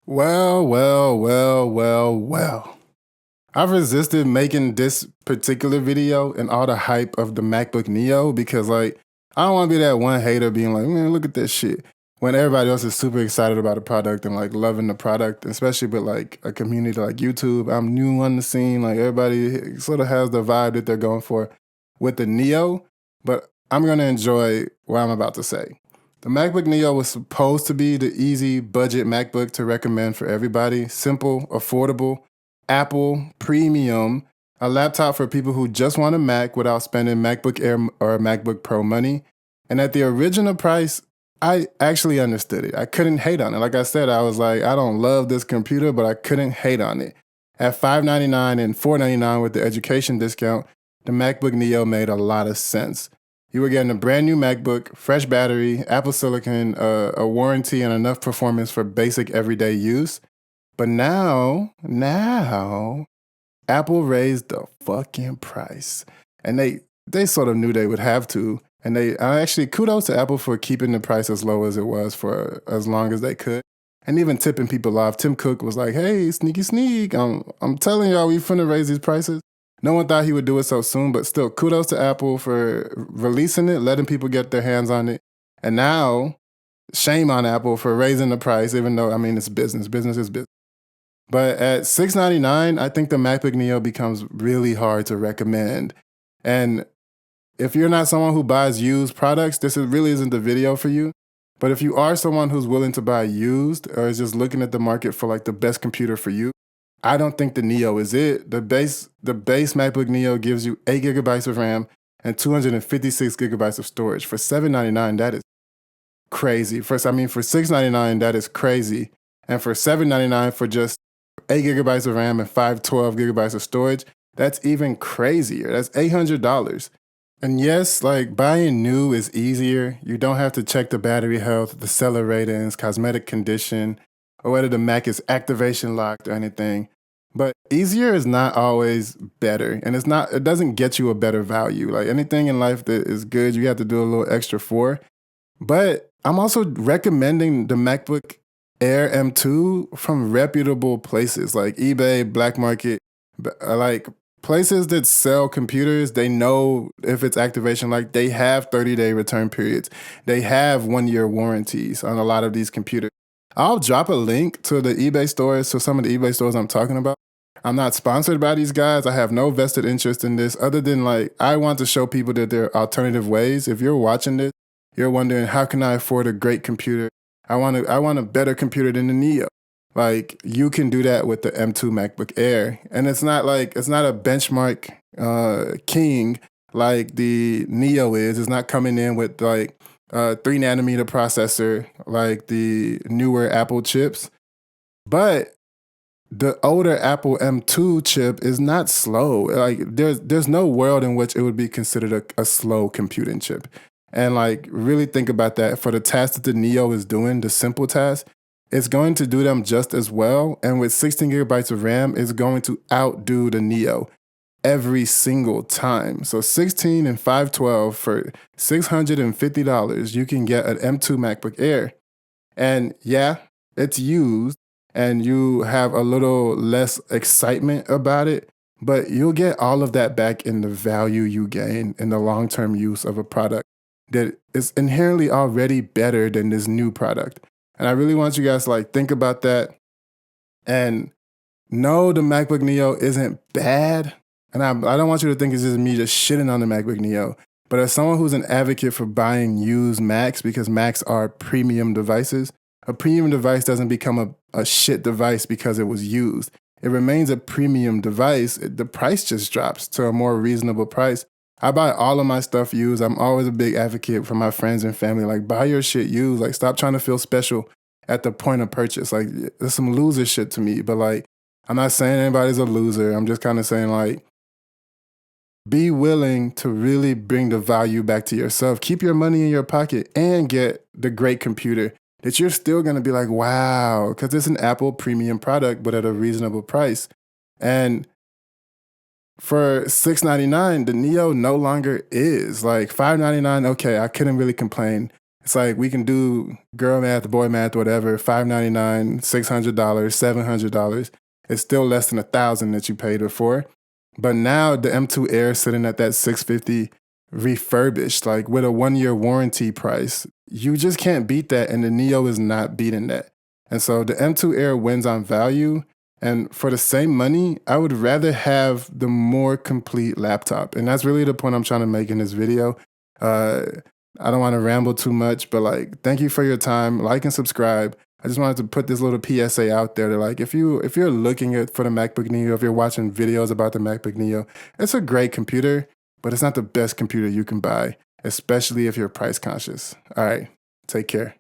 Well. I've resisted making this particular video and all the hype of the MacBook Neo because, like, I don't want to be that one hater being like, man, look at this shit. When everybody else is super excited about the product and like loving the product, especially with like a community like YouTube. I'm new on the scene. Like, everybody sort of has the vibe that they're going for with the Neo, but I'm going to enjoy what I'm about to say. The MacBook Neo was supposed to be the easy budget MacBook to recommend for everybody. Simple, affordable, Apple, premium, a laptop for people who just want a Mac without spending MacBook Air or MacBook Pro money. And at the original price, I actually understood it. I couldn't hate on it. Like I said, I was like, I don't love this computer, but I couldn't hate on it. At $599 and $499 with the education discount, the MacBook Neo made a lot of sense. You were getting a brand new MacBook, fresh battery, Apple Silicon, a warranty, and enough performance for basic everyday use. But now, Apple raised the fucking price. And they sort of knew they would have to. And actually, kudos to Apple for keeping the price as low as it was for as long as they could. And even tipping people off. Tim Cook was like, hey, sneaky sneak. I'm telling y'all, we finna raise these prices. No one thought he would do it so soon, but still, kudos to Apple for releasing it, letting people get their hands on it. And now, shame on Apple for raising the price, even though, I mean, it's business. Business is business. But at $699, I think the MacBook Neo becomes really hard to recommend. And if you're not someone who buys used products, really isn't the video for you. But if you are someone who's willing to buy used or is just looking at the market for like the best computer for you, I don't think the Neo is it. The base MacBook Neo gives you 8 gigabytes of RAM and 256 gigabytes of storage. For $799, that is crazy. For $699, that is crazy. And for $799 for just 8 gigabytes of RAM and 512 gigabytes of storage, that's even crazier. That's $800. And yes, like, buying new is easier. You don't have to check the battery health, the seller ratings, cosmetic condition, or whether the Mac is activation locked or anything. But easier is not always better. And it doesn't get you a better value. Like, anything in life that is good, you have to do a little extra for. But I'm also recommending the MacBook Air M2 from reputable places like eBay, Black Market, like places that sell computers. They know if it's activation locked. They have 30-day return periods. They have 1-year warranties on a lot of these computers. I'll drop a link to the eBay stores, to some of the eBay stores I'm talking about. I'm not sponsored by these guys. I have no vested interest in this other than, like, I want to show people that there are alternative ways. If you're watching this, you're wondering, how can I afford a great computer? I want a better computer than the Neo. Like, you can do that with the M2 MacBook Air. And it's not a benchmark king like the Neo is. It's not coming in with like 3-nanometer processor like the newer Apple chips. But the older Apple M2 chip is not slow. Like, there's no world in which it would be considered a slow computing chip. And like, really think about that. For the task that the Neo is doing, the simple task, it's going to do them just as well. And with 16 gigabytes of RAM, it's going to outdo the Neo every single time. So 16 and 512 for $650, you can get an M2 MacBook Air. And yeah, it's used and you have a little less excitement about it, but you'll get all of that back in the value you gain in the long-term use of a product that is inherently already better than this new product. And I really want you guys to like think about that. And no, the MacBook Neo isn't bad. And I don't want you to think it's just me just shitting on the MacBook Neo. But as someone who's an advocate for buying used Macs, because Macs are premium devices, a premium device doesn't become a shit device because it was used. It remains a premium device. The price just drops to a more reasonable price. I buy all of my stuff used. I'm always a big advocate for my friends and family. Like, buy your shit used. Like, stop trying to feel special at the point of purchase. Like, there's some loser shit to me. But like, I'm not saying anybody's a loser. I'm just kind of saying, like, be willing to really bring the value back to yourself. Keep your money in your pocket and get the great computer that you're still going to be like, wow, because it's an Apple premium product, but at a reasonable price. And for $699, the Neo no longer is. Like, $599, okay, I couldn't really complain. It's like we can do girl math, boy math, whatever, $599, $600, $700. It's still less than $1,000 that you paid before. But now the M2 Air is sitting at that $650 refurbished, like with a 1-year warranty price. You just can't beat that, and the Neo is not beating that. And so the M2 Air wins on value. And for the same money, I would rather have the more complete laptop. And that's really the point I'm trying to make in this video. I don't want to ramble too much, but like, thank you for your time. Like and subscribe. I just wanted to put this little PSA out there to like, if you're looking for the MacBook Neo, if you're watching videos about the MacBook Neo, it's a great computer, but it's not the best computer you can buy, especially if you're price conscious. All right, take care.